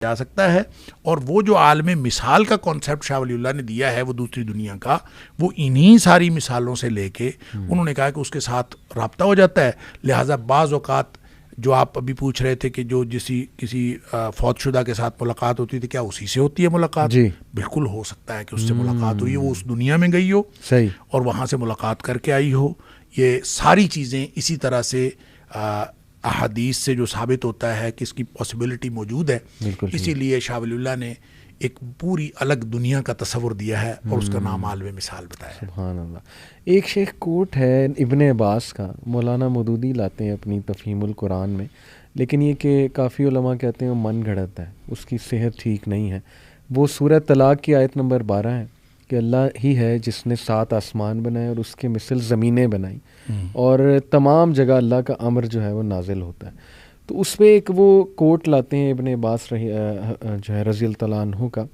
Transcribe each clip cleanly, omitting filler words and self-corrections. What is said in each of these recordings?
جا سکتا ہے. اور وہ جو عالم مثال کا کانسیپٹ شاہ ولی اللہ نے دیا ہے وہ دوسری دنیا کا، وہ انہی ساری مثالوں سے لے کے انہوں نے کہا کہ اس کے ساتھ رابطہ ہو جاتا ہے. لہٰذا بعض اوقات جو آپ ابھی پوچھ رہے تھے کہ جو کسی فوت شدہ کے ساتھ ملاقات ہوتی تھی، کیا اسی سے ہوتی ہے ملاقات؟ جی بالکل ہو سکتا ہے کہ اس سے ملاقات ہوئی، وہ اس دنیا میں گئی ہو صحیح، اور وہاں سے ملاقات کر کے آئی ہو. یہ ساری چیزیں اسی طرح سے احادیث سے جو ثابت ہوتا ہے کہ اس کی پاسبلٹی موجود ہے. اسی لیے شاہ ولی اللہ نے ایک پوری الگ دنیا کا تصور دیا ہے اور اس کا نام عالم مثال بتایا ہے. سبحان اللہ. ایک شیخ کوٹ ہے ابن عباس کا، مولانا مودودی لاتے ہیں اپنی تفہیم القرآن میں، لیکن یہ کہ کافی علماء کہتے ہیں وہ من گھڑت ہے، اس کی صحت ٹھیک نہیں ہے. وہ سورہ طلاق کی آیت نمبر 12 ہے کہ اللہ ہی ہے جس نے 7 آسمان بنائے اور اس کے مثل زمینیں بنائیں، اور تمام جگہ اللہ کا امر جو ہے وہ نازل ہوتا ہے. تو اس پہ ایک وہ کوٹ لاتے ہیں ابن عباس جو ہے رضی اللہ تعالیٰ عنہ کا،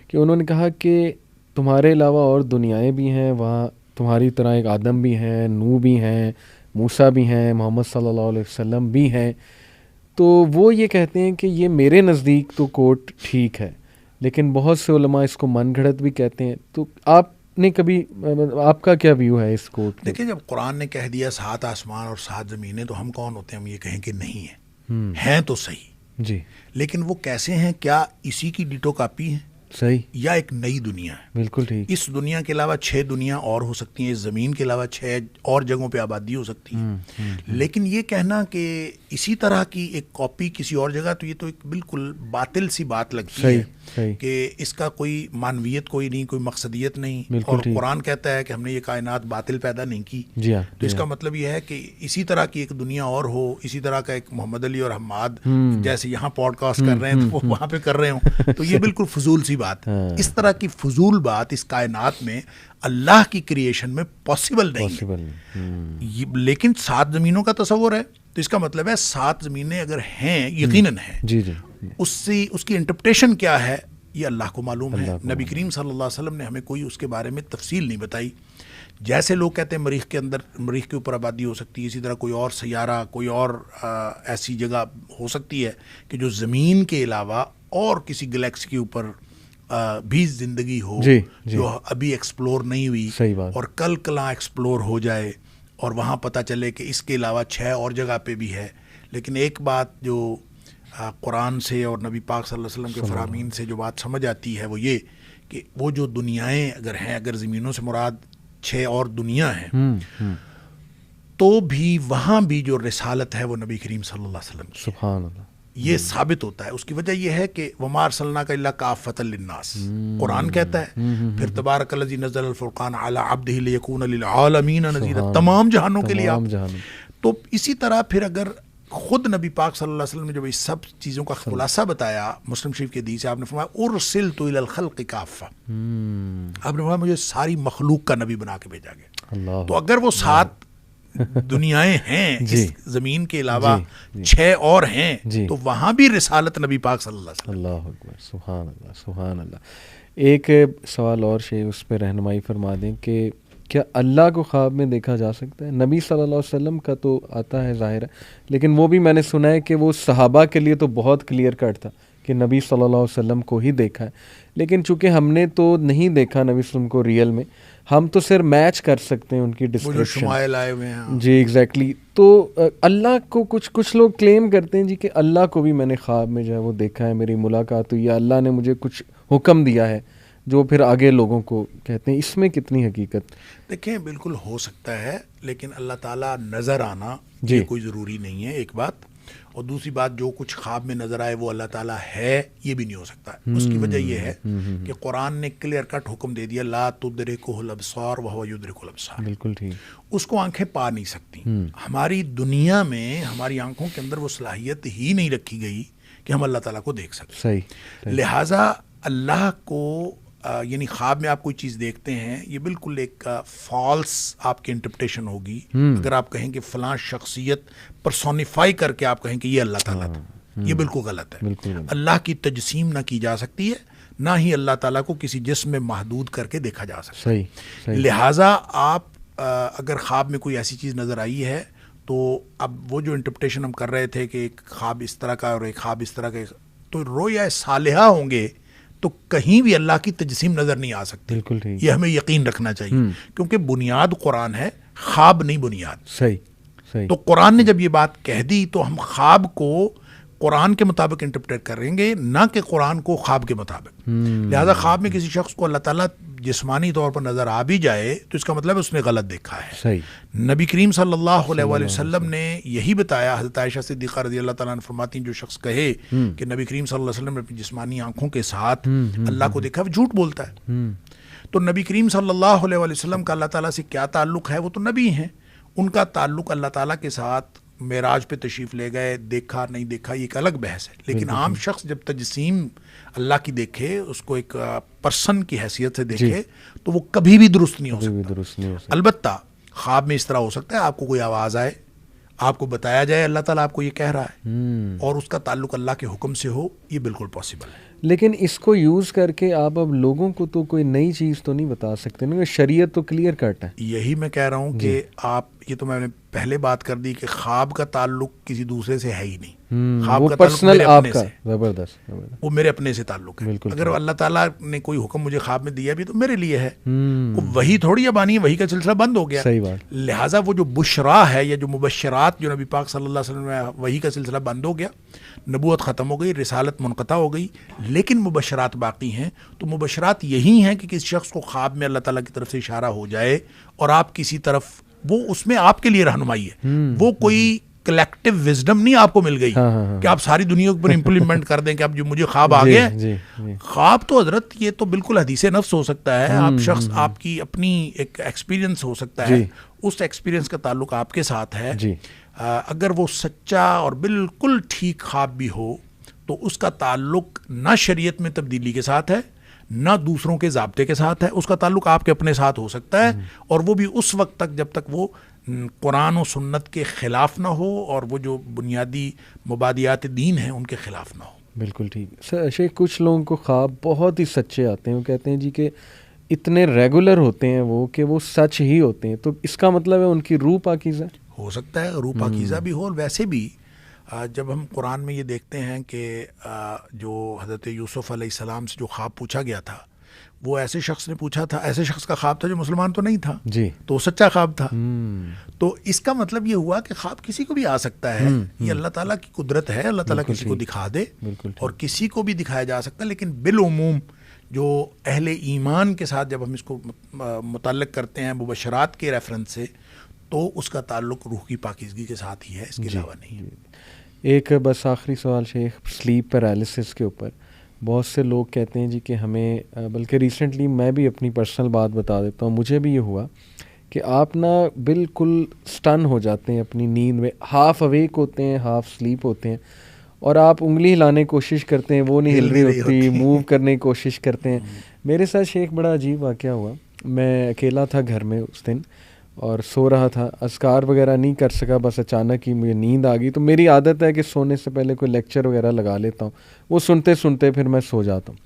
کہ انہوں نے کہا کہ تمہارے علاوہ اور دنیایں بھی ہیں، وہاں تمہاری طرح ایک آدم بھی ہیں، نوح بھی ہیں، موسیٰ بھی ہیں، محمد صلی اللہ علیہ وسلم بھی ہیں. تو وہ یہ کہتے ہیں کہ یہ میرے نزدیک تو کوٹ ٹھیک ہے، لیکن بہت سے علماء اس کو من گھڑت بھی کہتے ہیں. تو آپ نے کبھی، آپ کا کیا ویو ہے اس کوٹ؟ دیکھیں، جب قرآن نے کہہ دیا 7 آسمان اور 7 زمینیں، تو ہم کون ہوتے ہیں ہم یہ کہیں کہ نہیں ہیں تو صحیح جی، لیکن وہ کیسے ہیں؟ کیا اسی کی ڈیٹو کاپی ہیں صحیح، یا ایک نئی دنیا ہے؟ بالکل ٹھیک. اس دنیا کے علاوہ 6 دنیا اور ہو سکتی ہیں، اس زمین کے علاوہ 6 اور جگہوں پہ آبادی ہو سکتی ہے. لیکن یہ کہنا کہ اسی طرح کی ایک کاپی کسی اور جگہ، تو یہ تو ایک بالکل باطل سی بات لگتی ہے کہ اس کا کوئی معنویت کوئی نہیں، کوئی مقصدیت نہیں. اور قرآن کہتا ہے کہ ہم نے یہ کائنات باطل پیدا نہیں کی. تو اس کا مطلب یہ ہے کہ اسی طرح کی ایک دنیا اور ہو، اسی طرح کا ایک محمد علی اور حماد جیسے یہاں پوڈ کاسٹ کر رہے ہیں تو وہ وہاں پہ کر رہے ہوں، تو یہ بالکل فضول سی بات ہے. اس طرح کی فضول بات اس کائنات میں اللہ کی کریشن میں پاسبل نہیں ہے. لیکن 7 زمینوں کا تصور ہے، تو اس کا مطلب ہے 7 زمینیں اگر ہیں، یقیناً ہیں. اس کی انٹرپریٹیشن کیا ہے یہ اللہ کو معلوم ہے. نبی کریم صلی اللہ علیہ وسلم نے ہمیں کوئی اس کے بارے میں تفصیل نہیں بتائی. جیسے لوگ کہتے ہیں مریخ کے اوپر آبادی ہو سکتی ہے، اسی طرح کوئی اور سیارہ، کوئی اور ایسی جگہ ہو سکتی ہے کہ جو زمین کے علاوہ اور کسی گلیکسی کے اوپر بھی زندگی ہو جو ابھی ایکسپلور نہیں ہوئی اور کل کلاں ایکسپلور ہو جائے اور وہاں پتہ چلے کہ اس کے علاوہ 6 اور جگہ پہ بھی ہے. لیکن ایک بات جو قرآن سے اور نبی پاک صلی اللہ علیہ وسلم کے فرامین سے جو بات سمجھ آتی ہے وہ یہ کہ وہ جو دنیایں اگر ہیں، اگر زمینوں سے مراد 6 اور دنیا ہیں، تو بھی وہاں بھی جو رسالت ہے وہ نبی کریم صلی اللہ علیہ وسلم کی. سبحان اللہ. یہ ثابت ہوتا ہے. اس کی وجہ یہ ہے کہ وَمَا أَرْسَلْنَاكَ إِلَّا كَافَّةً لِلنَّاسِ قرآن کہتا ہے. پھر تبارک الذی نزل الفرقان علی عبدہ لیکون للعالمین نذیرا، تمام جہانوں کے لیے آپ. تو اسی طرح پھر اگر خود نبی پاک صلی اللہ علیہ وسلم نے جب اس سب چیزوں کا خلاصہ بتایا مسلم شریف کے حدیث سے، آپ نے فرمایا ارسلت الی الخلق کافہ، آپ نے فرمایا مجھے ساری مخلوق کا نبی بنا کے بھیجا گیا. تو اگر وہ 7 دنیایں ہیں اس زمین کے علاوہ 6 اور ہیں، تو وہاں بھی رسالت نبی پاک صلی اللہ علیہ وسلم. اللہ اکبر، سبحان اللہ، سبحان اللہ. ایک سوال اور شیخ اس پہ رہنمائی فرما دیں کہ کیا اللہ کو خواب میں دیکھا جا سکتا ہے؟ نبی صلی اللہ علیہ وسلم کا تو آتا ہے ظاہر ہے، لیکن وہ بھی میں نے سنا ہے کہ وہ صحابہ کے لیے تو بہت کلیئر کٹ تھا کہ نبی صلی اللہ علیہ وسلم کو ہی دیکھا ہے. لیکن چونکہ ہم نے تو نہیں دیکھا نبی صلی اللہ علیہ وسلم کو ریئل میں، ہم تو صرف میچ کر سکتے ہیں ان کی ڈسکرپشن. شمائل آئے ہوئے ہیں. جی ایگزیکٹلی. تو اللہ کو کچھ لوگ کلیم کرتے ہیں جی کہ اللہ کو بھی میں نے خواب میں جو ہے وہ دیکھا ہے، میری ملاقات ہوئی، یا اللہ نے مجھے کچھ حکم دیا ہے جو پھر آگے لوگوں کو کہتے ہیں. اس میں کتنی حقیقت؟ دیکھیں بالکل ہو سکتا ہے، لیکن اللہ تعالیٰ نظر آنا یہ کوئی ضروری نہیں ہے، ایک بات. اور دوسری بات، جو کچھ خواب میں نظر آئے وہ اللہ تعالیٰ ہے یہ بھی نہیں ہو سکتا. اس کی وجہ یہ ہے کہ قرآن نے کلیئر کٹ حکم دے دیا لا تدرکہ الابصار وہو یدرک الابصار. بالکل ٹھیک. اس کو آنکھیں پا نہیں سکتی. ہماری دنیا میں ہماری آنکھوں کے اندر وہ صلاحیت ہی نہیں رکھی گئی کہ ہم اللہ تعالیٰ کو دیکھ سکیں. صحیح. لہٰذا اللہ کو یعنی خواب میں آپ کوئی چیز دیکھتے ہیں، یہ بالکل ایک فالس آپ کی انٹرپریٹیشن ہوگی. اگر آپ کہیں کہ فلاں شخصیت پرسونیفائی کر کے آپ کہیں کہ یہ اللہ تعالیٰ تھا، یہ بالکل غلط ہے. اللہ کی تجسیم نہ کی جا سکتی ہے، نہ ہی اللہ تعالیٰ کو کسی جسم میں محدود کر کے دیکھا جا سکتا ہے. لہٰذا آپ اگر خواب میں کوئی ایسی چیز نظر آئی ہے تو اب وہ جو انٹرپریٹیشن ہم کر رہے تھے کہ ایک خواب اس طرح کا اور ایک خواب اس طرح کا، تو رویا صالحہ ہوں گے تو کہیں بھی اللہ کی تجسیم نظر نہیں آ سکتی. بالکل ٹھیک. یہ ہمیں یقین رکھنا چاہیے کیونکہ بنیاد قرآن ہے, خواب نہیں بنیاد. صحیح صحیح. تو قرآن نے جب یہ بات کہہ دی تو ہم خواب کو قرآن کے مطابق انٹرپریٹ کریں گے, نہ کہ قرآن کو خواب کے مطابق. لہذا خواب میں کسی شخص کو اللہ تعالیٰ جسمانی طور پر نظر آ بھی جائے تو اس کا مطلب اس نے غلط دیکھا ہے. صحیح. نبی کریم صلی اللہ علیہ وآلہ وسلم نے یہی بتایا. حضرت عائشہ صدیقہ رضی اللہ تعالیٰ عنہ فرماتی ہیں جو شخص کہے کہ نبی کریم صلی اللہ علیہ وسلم نے اپنی جسمانی آنکھوں کے ساتھ اللہ کو دیکھا, وہ جھوٹ بولتا ہے. تو نبی کریم صلی اللہ علیہ وآلہ وسلم کا اللہ تعالیٰ سے کیا تعلق ہے؟ وہ تو نبی ہیں, ان کا تعلق اللہ تعالیٰ کے ساتھ معراج پہ تشریف لے گئے, دیکھا نہیں دیکھا یہ ایک الگ بحث ہے. لیکن عام شخص جب تجسیم اللہ کی دیکھے, اس کو ایک پرسن کی حیثیت سے دیکھے تو وہ کبھی بھی درست نہیں ہو سکتا. البتہ خواب میں اس طرح ہو سکتا ہے آپ کو کوئی آواز آئے, آپ کو بتایا جائے اللہ تعالیٰ آپ کو یہ کہہ رہا ہے اور اس کا تعلق اللہ کے حکم سے ہو, یہ بالکل پاسبل ہے. لیکن اس کو یوز کر کے آپ اب لوگوں کو تو کوئی نئی چیز تو نہیں بتا سکتے نا, شریعت تو کلیئر کٹ ہے. یہی میں کہہ رہا ہوں کہ آپ, یہ تو میں نے پہلے بات کر دی کہ خواب کا تعلق کسی دوسرے سے ہے ہی نہیں. خواب کا تعلق میرے اپنے سے, زبردست, وہ میرے اپنے سے تعلق ہے. اگر اللہ تعالیٰ نے کوئی حکم مجھے خواب میں دیا بھی تو میرے لیے ہے, وہی تھوڑی اب آنی ہے, وہی کا سلسلہ بند ہو گیا. صحیح بات. لہٰذا وہ جو بشرا ہے یا جو مبشرات جو نبی پاک صلی اللہ علیہ وسلم میں, وہی کا سلسلہ بند ہو گیا, نبوت ختم ہو گئی, رسالت منقطع ہو گئی, لیکن مبشرات باقی ہیں. تو مبشرات یہی ہیں کہ کسی شخص کو خواب میں اللہ تعالیٰ کی طرف سے اشارہ ہو جائے اور آپ کسی طرف, وہ اس میں آپ کے لیے رہنمائی ہے. وہ کوئی کلیکٹیو وزڈم نہیں آپ کو مل گئی کہ آپ ساری دنیا پر امپلیمنٹ کر دیں کہ اب جو مجھے خواب آ گیا. خواب تو حضرت یہ تو بالکل حدیث نفس ہو سکتا ہے. آپ شخص, آپ کی اپنی ایک ایکسپیرینس ہو سکتا ہے, اس ایکسپیرینس کا تعلق آپ کے ساتھ ہے. اگر وہ سچا اور بالکل ٹھیک خواب بھی ہو تو اس کا تعلق نہ شریعت میں تبدیلی کے ساتھ ہے, نہ دوسروں کے ضابطے کے ساتھ ہے. اس کا تعلق آپ کے اپنے ساتھ ہو سکتا ہے, اور وہ بھی اس وقت تک جب تک وہ قرآن و سنت کے خلاف نہ ہو اور وہ جو بنیادی مبادیات دین ہیں ان کے خلاف نہ ہو. بالکل ٹھیک. شیخ, کچھ لوگوں کو خواب بہت ہی سچے آتے ہیں, وہ کہتے ہیں جی کہ اتنے ریگولر ہوتے ہیں وہ کہ وہ سچ ہی ہوتے ہیں, تو اس کا مطلب ہے ان کی روح پاکیزہ ہو سکتا ہے, روح پاکیزہ بھی ہو. اور ویسے بھی جب ہم قرآن میں یہ دیکھتے ہیں کہ جو حضرت یوسف علیہ السلام سے جو خواب پوچھا گیا تھا, وہ ایسے شخص نے پوچھا تھا, ایسے شخص کا خواب تھا جو مسلمان تو نہیں تھا, تو سچا خواب تھا. تو اس کا مطلب یہ ہوا کہ خواب کسی کو بھی آ سکتا ہے. یہ اللہ تعالیٰ کی قدرت ہے, اللہ تعالیٰ کسی کو دکھا دے اور کسی کو بھی دکھایا جا سکتا ہے. لیکن بالعموم جو اہل ایمان کے ساتھ جب ہم اس کو متعلق کرتے ہیں مبشرات کے ریفرنس سے, تو اس کا تعلق روح کی پاکیزگی کے ساتھ ہی ہے, اس کے علاوہ نہیں. ایک بس آخری سوال شیخ, سلیپ پیرالسس کے اوپر بہت سے لوگ کہتے ہیں جی کہ ہمیں, بلکہ ریسنٹلی میں بھی اپنی پرسنل بات بتا دیتا ہوں, مجھے بھی یہ ہوا کہ آپ نا بالکل سٹن ہو جاتے ہیں اپنی نیند میں, ہاف اویک ہوتے ہیں, ہاف سلیپ ہوتے ہیں, اور آپ انگلی ہلانے کی کوشش کرتے ہیں, وہ نہیں ہل رہی ہوتی, موو کرنے کی کوشش کرتے ہیں. میرے ساتھ شیخ بڑا عجیب واقعہ ہوا. میں اکیلا تھا گھر میں اس دن اور سو رہا تھا, اذکار وغیرہ نہیں کر سکا, بس اچانک ہی مجھے نیند آ گئی. تو میری عادت ہے کہ سونے سے پہلے کوئی لیکچر وغیرہ لگا لیتا ہوں, وہ سنتے سنتے پھر میں سو جاتا ہوں.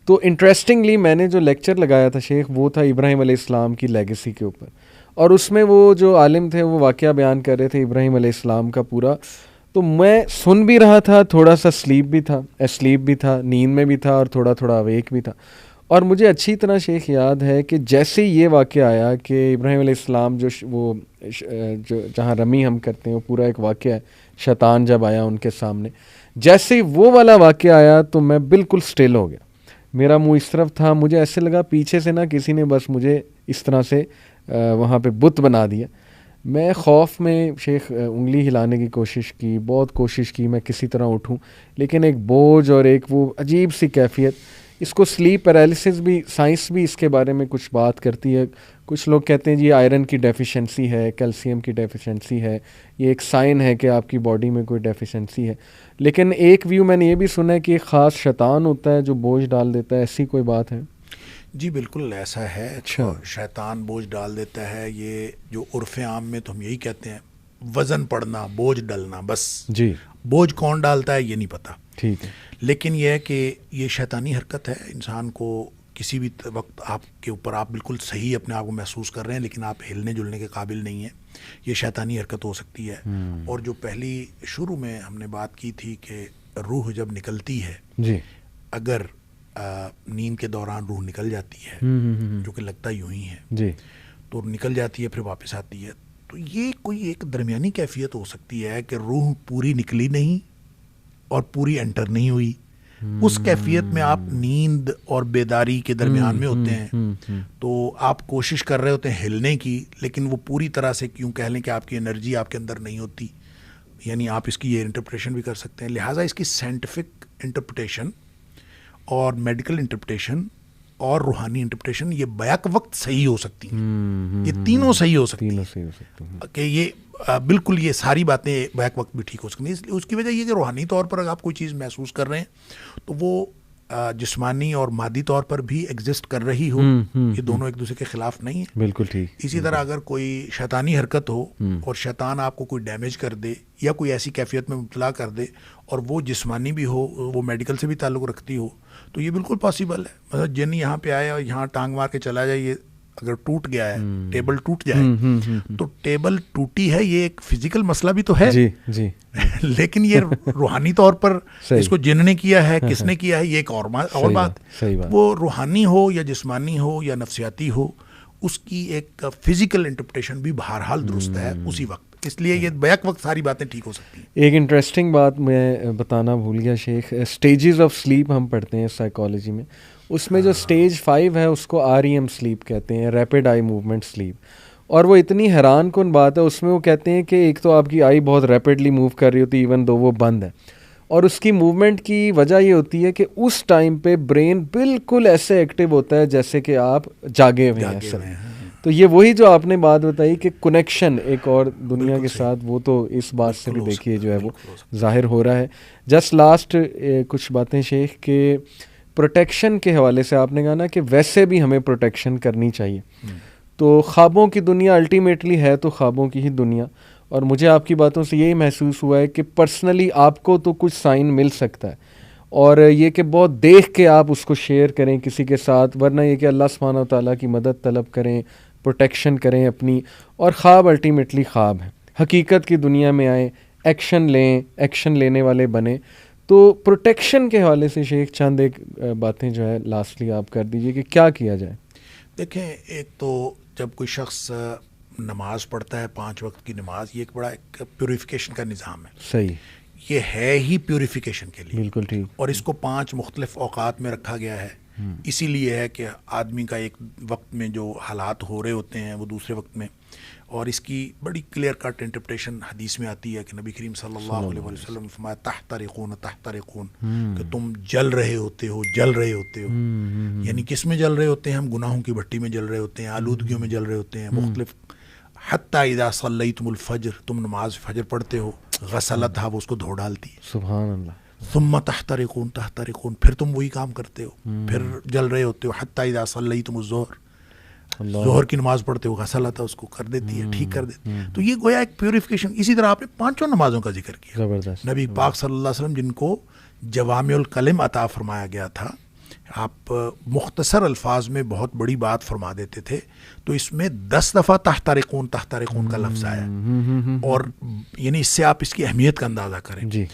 تو انٹرسٹنگلی میں نے جو لیکچر لگایا تھا شیخ, وہ تھا ابراہیم علیہ السلام کی لیگیسی کے اوپر, اور اس میں وہ جو عالم تھے وہ واقعہ بیان کر رہے تھے ابراہیم علیہ السلام کا پورا. تو میں سن بھی رہا تھا, تھوڑا سا اسلیپ بھی تھا, نیند میں بھی تھا, اور تھوڑا تھوڑا اویک بھی تھا. اور مجھے اچھی طرح شیخ یاد ہے کہ جیسے یہ واقعہ آیا کہ ابراہیم علیہ السلام جو جہاں رمی ہم کرتے ہیں, وہ پورا ایک واقعہ ہے, شیطان جب آیا ان کے سامنے, جیسے وہ والا واقعہ آیا تو میں بالکل سٹل ہو گیا. میرا منہ اس طرف تھا, مجھے ایسے لگا پیچھے سے نا کسی نے بس مجھے اس طرح سے وہاں پہ بت بنا دیا. میں خوف میں شیخ انگلی ہلانے کی کوشش کی, بہت کوشش کی میں کسی طرح اٹھوں, لیکن ایک بوجھ اور ایک وہ عجیب سی کیفیت. اس کو سلیپ پیرالسس بھی, سائنس بھی اس کے بارے میں کچھ بات کرتی ہے. کچھ لوگ کہتے ہیں جی آئرن کی ڈیفیشنسی ہے, کیلشیم کی ڈیفیشنسی ہے, یہ ایک سائن ہے کہ آپ کی باڈی میں کوئی ڈیفیشنسی ہے. لیکن ایک ویو میں نے یہ بھی سنا ہے کہ ایک خاص شیطان ہوتا ہے جو بوجھ ڈال دیتا ہے, ایسی کوئی بات ہے؟ جی بالکل ایسا ہے. اچھا, شیطان بوجھ ڈال دیتا ہے. یہ جو عرف عام میں تو ہم یہی کہتے ہیں وزن پڑنا, بوجھ ڈلنا, بس. جی, بوجھ کون ڈالتا ہے یہ نہیں پتا. ٹھیک ہے, لیکن یہ ہے کہ یہ شیطانی حرکت ہے. انسان کو کسی بھی وقت آپ کے اوپر, آپ بالکل صحیح اپنے آپ کو محسوس کر رہے ہیں لیکن آپ ہلنے جلنے کے قابل نہیں ہیں, یہ شیطانی حرکت ہو سکتی ہے. اور جو پہلی شروع میں ہم نے بات کی تھی کہ روح جب نکلتی ہے جی اگر نیند کے دوران روح نکل جاتی ہے جو کہ لگتا یوں ہی ہے جی تو نکل جاتی ہے پھر واپس آتی ہے تو یہ کوئی ایک درمیانی کیفیت ہو سکتی ہے کہ روح پوری نکلی نہیں اور پوری انٹر نہیں ہوئی. اس کیفیت میں آپ نیند اور بیداری کے درمیان میں ہوتے ہیں تو آپ کوشش کر رہے ہوتے ہیں ہلنے کی لیکن وہ پوری طرح سے کیوں کہہ لیں کہ آپ کی انرجی آپ کے اندر نہیں ہوتی. یعنی آپ اس کی یہ انٹرپریٹیشن بھی کر سکتے ہیں. لہٰذا اس کی سائنٹیفک انٹرپریٹیشن اور میڈیکل انٹرپریٹیشن اور روحانی انٹرپریٹیشن یہ بیک وقت صحیح ہو سکتی ہیں. یہ تینوں صحیح ہو سکتی ہیں کہ یہ بالکل یہ ساری باتیں بیک وقت بھی ٹھیک ہو سکتی ہیں. اس کی وجہ یہ کہ روحانی طور پر اگر آپ کوئی چیز محسوس کر رہے ہیں تو وہ جسمانی اور مادی طور پر بھی ایگزسٹ کر رہی ہو. یہ دونوں ایک دوسرے کے خلاف نہیں ہیں. بالکل ٹھیک. اسی طرح اگر کوئی شیطانی حرکت ہو اور شیطان آپ کو کوئی ڈیمیج کر دے یا کوئی ایسی کیفیت میں مبتلا کر دے اور وہ جسمانی بھی ہو وہ میڈیکل سے بھی تعلق رکھتی ہو تو یہ بالکل پاسبل ہے. مثلا جن یہاں پہ آیا اور یہاں ٹانگ مار کے چلا جائے, یہ اگر ٹوٹ گیا ہے ٹیبل ٹوٹ جائے تو ٹیبل ٹوٹی ہے یہ ایک فزیکل مسئلہ بھی تو ہے جی جی لیکن یہ روحانی طور پر اس کو جن نے کیا ہے کس نے کیا ہے یہ ایک اور بات. وہ روحانی ہو یا جسمانی ہو یا نفسیاتی ہو اس کی ایک فزیکل انٹرپریٹیشن بھی بہرحال درست ہے اسی وقت. اس لیے یہ بیک وقت ساری باتیں ٹھیک ہو سکتی ہیں. ایک انٹرسٹنگ بات میں بتانا بھول گیا شیخ, اسٹیجز آف سلیپ ہم پڑھتے ہیں سائیکالوجی میں, اس میں جو اسٹیج 5 ہے اس کو REM سلیپ کہتے ہیں, ریپڈ آئی موومنٹ سلیپ. اور وہ اتنی حیران کن بات ہے, اس میں وہ کہتے ہیں کہ ایک تو آپ کی آئی بہت ریپڈلی موو کر رہی ہوتی ہے ایون دو وہ بند ہے, اور اس کی موومنٹ کی وجہ یہ ہوتی ہے کہ اس ٹائم پہ برین بالکل ایسے ایکٹیو ہوتا ہے جیسے کہ آپ جاگے ہوئے ہیں اصل. تو یہ وہی جو آپ نے بات بتائی کہ کنیکشن ایک اور دنیا کے ساتھ, وہ تو اس بات سے بھی دیکھیے جو ہے وہ ظاہر ہو رہا ہے. جسٹ لاسٹ کچھ باتیں شیخ کہ پروٹیکشن کے حوالے سے آپ نے کہا نا کہ ویسے بھی ہمیں پروٹیکشن کرنی چاہیے. تو خوابوں کی دنیا الٹیمیٹلی ہے تو خوابوں کی ہی دنیا, اور مجھے آپ کی باتوں سے یہی محسوس ہوا ہے کہ پرسنلی آپ کو تو کچھ سائن مل سکتا ہے, اور یہ کہ بہت دیکھ کے آپ اس کو شیئر کریں کسی کے ساتھ, ورنہ یہ کہ اللہ سبحانہ و تعالیٰ کی مدد طلب کریں, پروٹیکشن کریں اپنی. اور خواب الٹیمیٹلی خواب ہیں, حقیقت کی دنیا میں آئیں, ایکشن لیں, ایکشن لینے والے بنیں. تو پروٹیکشن کے حوالے سے شیخ چند ایک باتیں جو ہے لاسٹلی آپ کر دیجئے کہ کیا کیا جائے. دیکھیں, ایک تو جب کوئی شخص نماز پڑھتا ہے 5 وقت کی نماز, یہ ایک بڑا ایک پیوریفیکیشن کا نظام ہے. صحیح, یہ ہے ہی پیوریفیکیشن کے لیے. بالکل ٹھیک. اور اس کو 5 مختلف اوقات میں رکھا گیا ہے. اسی لیے ہے کہ آدمی کا ایک وقت میں جو حالات ہو رہے ہوتے ہیں وہ دوسرے وقت میں, اور اس کی بڑی کلیئر کٹ انٹرپریٹیشن حدیث میں آتی ہے کہ نبی کریم صلی اللہ علیہ وسلم نے فرمایا تحترقون تحترقون, کہ تم جل رہے ہوتے ہو جل رہے ہوتے ہو. یعنی کس میں جل رہے ہوتے ہیں؟ ہم گناہوں کی بھٹی میں جل رہے ہوتے ہیں, آلودگیوں میں جل رہے ہوتے ہیں مختلف. حتی اذا صلیتم الفجر, تم نماز فجر پڑھتے ہو, غسلتھا, وہ اس کو دھو ڈالتی ہے. سبحان اللہ. ثم تحترقون تحترقون, پھر تم وہی کام کرتے ہو, پھر جل رہے ہوتے ہو. حتی اذا صلیتم الظہر, ظہر کی نماز پڑھتے ہو, غسلتھا اس کو کر دیتی ہے, ٹھیک کر دیتی ہے. تو یہ گویا ایک پیوریفیکیشن. اسی طرح آپ نے 5 نمازوں کا ذکر کیا. زبردست. نبی پاک صلی اللہ علیہ وسلم جن کو جوامع الکلم عطا فرمایا گیا تھا, آپ مختصر الفاظ میں بہت بڑی بات فرما دیتے تھے, تو اس میں 10 دفعہ تحترقون تحترقون کا لفظ آیا, اور یعنی اس سے آپ اس کی اہمیت کا اندازہ کریں. جی.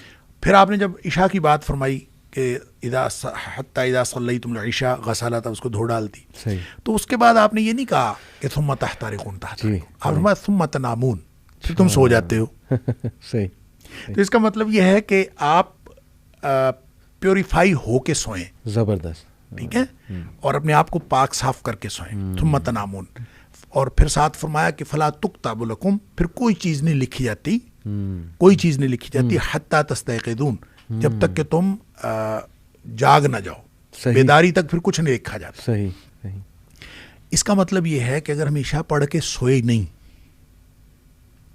پھر آپ نے جب عشاء کی بات فرمائی کہ حتی اذا صلیتم العشاء غسلتھا, اس کو دھو ڈالتی, تو اس کے بعد آپ نے یہ نہیں کہا کہ ثم تحترقون تحترقون, آپ نے فرمایا ثم تنامون, پھر تم سو جاتے ہو. صحیح. تو اس کا مطلب یہ ہے کہ آپ پیوریفائی ہو کے سوئیں. زبردست. ٹھیک ہے, اور اپنے آپ کو پاک صاف کر کے سوئیں. ثم تنامون, اور پھر ساتھ فرمایا کہ فلا تکتب لکم, پھر کوئی چیز نہیں لکھی جاتی, کوئی چیز نہیں لکھی جاتی حتی تستيقظون, جب تک کہ تم جاگ نہ جاؤ. بیداری تک پھر کچھ نہیں لکھا جاتا. صحیح صحیح. اس کا مطلب یہ ہے کہ اگر ہم عشاء پڑھ کے سوئے نہیں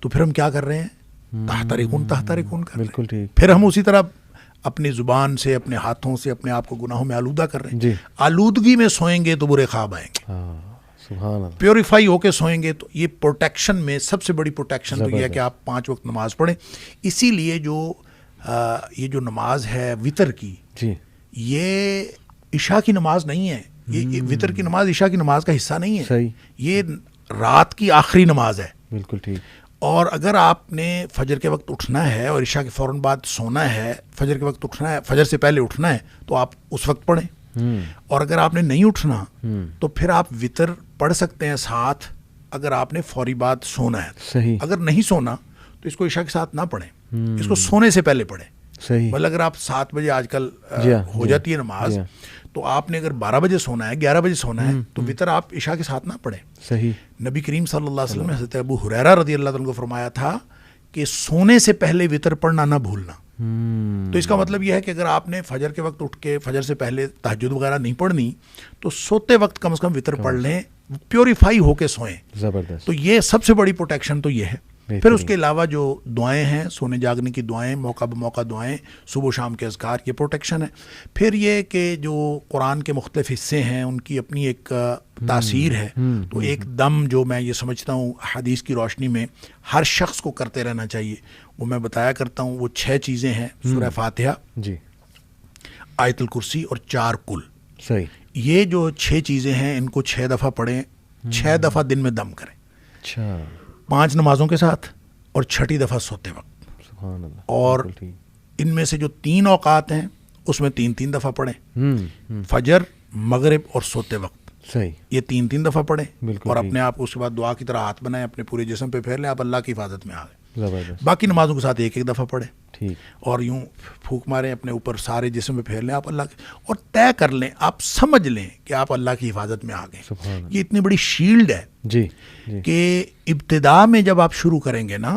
تو پھر ہم کیا کر رہے ہیں؟ تحترقون تحترقون کر رہے ہیں. بالکل ٹھیک. پھر ہم اسی طرح اپنی زبان سے, اپنے ہاتھوں سے اپنے آپ کو گناہوں میں آلودہ کر رہے ہیں. جی. آلودگی میں سوئیں گے تو برے خواب آئیں گے. سبحان اللہ. پیوریفائی ہو کے سوئیں گے تو یہ پروٹیکشن میں سب سے بڑی پروٹیکشن تو یہ ہے کہ آپ 5 وقت نماز پڑھیں. اسی لیے یہ جو نماز ہے وطر کی, جی, یہ عشاء کی نماز نہیں ہے. یہ وطر کی نماز عشاء کی نماز کا حصہ نہیں ہے. صحیح. یہ رات کی آخری نماز ہے. بالکل ٹھیک. اور اگر آپ نے فجر کے وقت اٹھنا ہے اور عشاء کے فوراً بعد سونا ہے، فجر کے وقت اٹھنا ہے، فجر سے پہلے اٹھنا ہے، تو آپ اس وقت پڑھیں. اور اگر آپ نے نہیں اٹھنا تو پھر آپ وطر پڑھ سکتے ہیں ساتھ، اگر آپ نے فوری بعد سونا ہے. صحیح. اگر نہیں سونا تو اس کو عشاء کے ساتھ نہ پڑھیں، اس کو سونے سے پہلے پڑھیں. صحیح. بلکہ اگر آپ 7 بجے آج کل ہو جاتی ہے نماز، تو آپ نے اگر 12 بجے سونا ہے، 11 بجے سونا ہے، تو وطر آپ عشاء کے ساتھ نہ پڑھیں. صحیح. نبی کریم صلی اللہ علیہ وسلم نے حضرت ابو ہریرہ رضی اللہ عنہ کو فرمایا تھا کہ سونے سے پہلے وطر پڑھنا نہ بھولنا. تو اس کا مطلب یہ ہے کہ اگر آپ نے فجر کے وقت اٹھ کے فجر سے پہلے تہجد وغیرہ نہیں پڑھنی تو سوتے وقت کم از کم وطر پڑھ لیں، پیوریفائی ہو کے سوئیں. زبردست. تو یہ سب سے بڑی پروٹیکشن تو یہ ہے. پھر اس کے علاوہ جو دعائیں ہیں، سونے جاگنے کی دعائیں، موقع بموقع دعائیں، صبح و شام کے اذکار، یہ پروٹیکشن ہے. پھر یہ کہ جو قرآن کے مختلف حصے ہیں ان کی اپنی ایک تاثیر ہے. تو ایک دم جو میں یہ سمجھتا ہوں حدیث کی روشنی میں ہر شخص کو کرتے رہنا چاہیے، وہ میں بتایا کرتا ہوں. وہ 6 چیزیں ہیں: سورہ فاتحہ، جی، آیت الکرسی اور 4 کل. صحیح. یہ جو 6 چیزیں ہیں ان کو 6 دفعہ پڑھیں، 6 دفعہ دن میں دم کریں. اچھا. 5 نمازوں کے ساتھ اور 6ٹی دفعہ سوتے وقت. سبحان اللہ. اور ان میں سے جو 3 اوقات ہیں اس میں 3 دفعہ پڑھیں. فجر، مغرب اور سوتے وقت. صحیح. یہ 3 دفعہ پڑھیں. بالکل. اور اپنے آپ کو اس کے بعد دعا کی طرح ہاتھ بنائیں، اپنے پورے جسم پہ پھیر لیں، آپ اللہ کی حفاظت میں آ گئے. زبردست. باقی نمازوں کے ساتھ 1 دفعہ پڑھیں. ٹھیک. اور یوں پھونک ماریں اپنے اوپر، سارے جسم پہ پھیر لیں آپ اللہ کی، اور طے کر لیں، آپ سمجھ لیں کہ آپ اللہ کی حفاظت میں آ گئے. یہ اتنی بڑی شیلڈ ہے جی کہ ابتدا میں جب آپ شروع کریں گے نا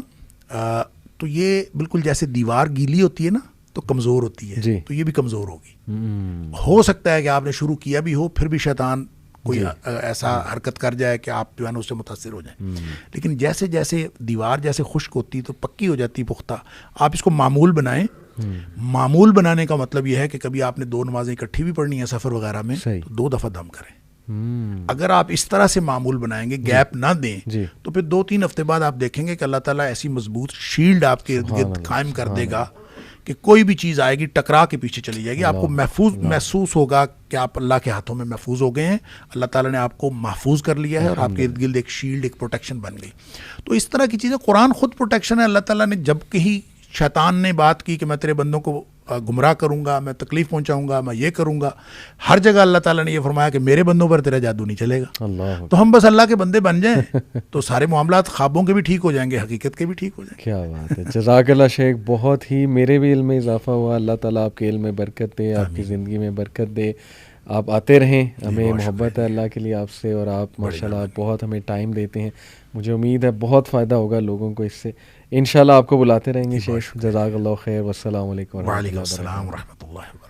تو یہ بالکل جیسے دیوار گیلی ہوتی ہے نا تو کمزور ہوتی ہے. جی. تو یہ بھی کمزور ہوگی. ہو سکتا ہے کہ آپ نے شروع کیا بھی ہو، پھر بھی شیطان کوئی ایسا حرکت کر جائے کہ آپ جو ہے نا اس سے متاثر ہو جائیں. لیکن جیسے جیسے دیوار جیسے خشک ہوتی تو پکی ہو جاتی، پختہ. آپ اس کو معمول بنائیں. معمول بنانے کا مطلب یہ ہے کہ کبھی آپ نے 2 نمازیں اکٹھی بھی پڑھنی ہے سفر وغیرہ میں تو 2 دفعہ دم کریں. اگر آپ اس طرح سے معمول بنائیں گے، گیپ نہ دیں، تو پھر 2-3 ہفتے بعد آپ دیکھیں گے کہ اللہ تعالیٰ ایسی مضبوط شیلڈ آپ کے ارد گرد قائم کر دے گا کہ کوئی بھی چیز آئے گی ٹکرا کے پیچھے چلی جائے گی. آپ کو محسوس ہوگا کہ آپ اللہ کے ہاتھوں میں محفوظ ہو گئے ہیں، اللہ تعالیٰ نے آپ کو محفوظ کر لیا ہے اور آپ کے ارد گرد ایک شیلڈ، ایک پروٹیکشن بن گئی. تو اس طرح کی چیزیں، قرآن خود پروٹیکشن ہے. اللہ تعالیٰ نے جب کہیں شیطان نے بات کی کہ میں تیرے بندوں کو گمراہ کروں گا، میں تکلیف پہنچاؤں گا، میں یہ کروں گا، ہر جگہ اللہ تعالیٰ نے یہ فرمایا کہ میرے بندوں پر تیرا جادو نہیں چلے گا. تو ہم بس اللہ کے بندے بن جائیں تو سارے معاملات خوابوں کے بھی ٹھیک ہو جائیں گے، حقیقت کے بھی ٹھیک ہو جائیں گے. کیا بات ہے. جزاک اللہ شیخ. بہت ہی میرے بھی علم میں اضافہ ہوا. اللہ تعالیٰ آپ کے علم میں برکت دے، آپ کی زندگی میں برکت دے. آپ آتے رہیں، ہمیں محبت ہے اللہ کے لیے آپ سے، اور آپ ماشاءاللہ بہت ہمیں ٹائم دیتے ہیں. مجھے امید ہے بہت فائدہ ہوگا لوگوں کو اس سے. انشاءاللہ آپ کو بلاتے رہیں گے شیخ. جزاک اللہ خیر. والسلام علیکم وعلیکم السلام ورحمۃ اللہ وبرکاتہ.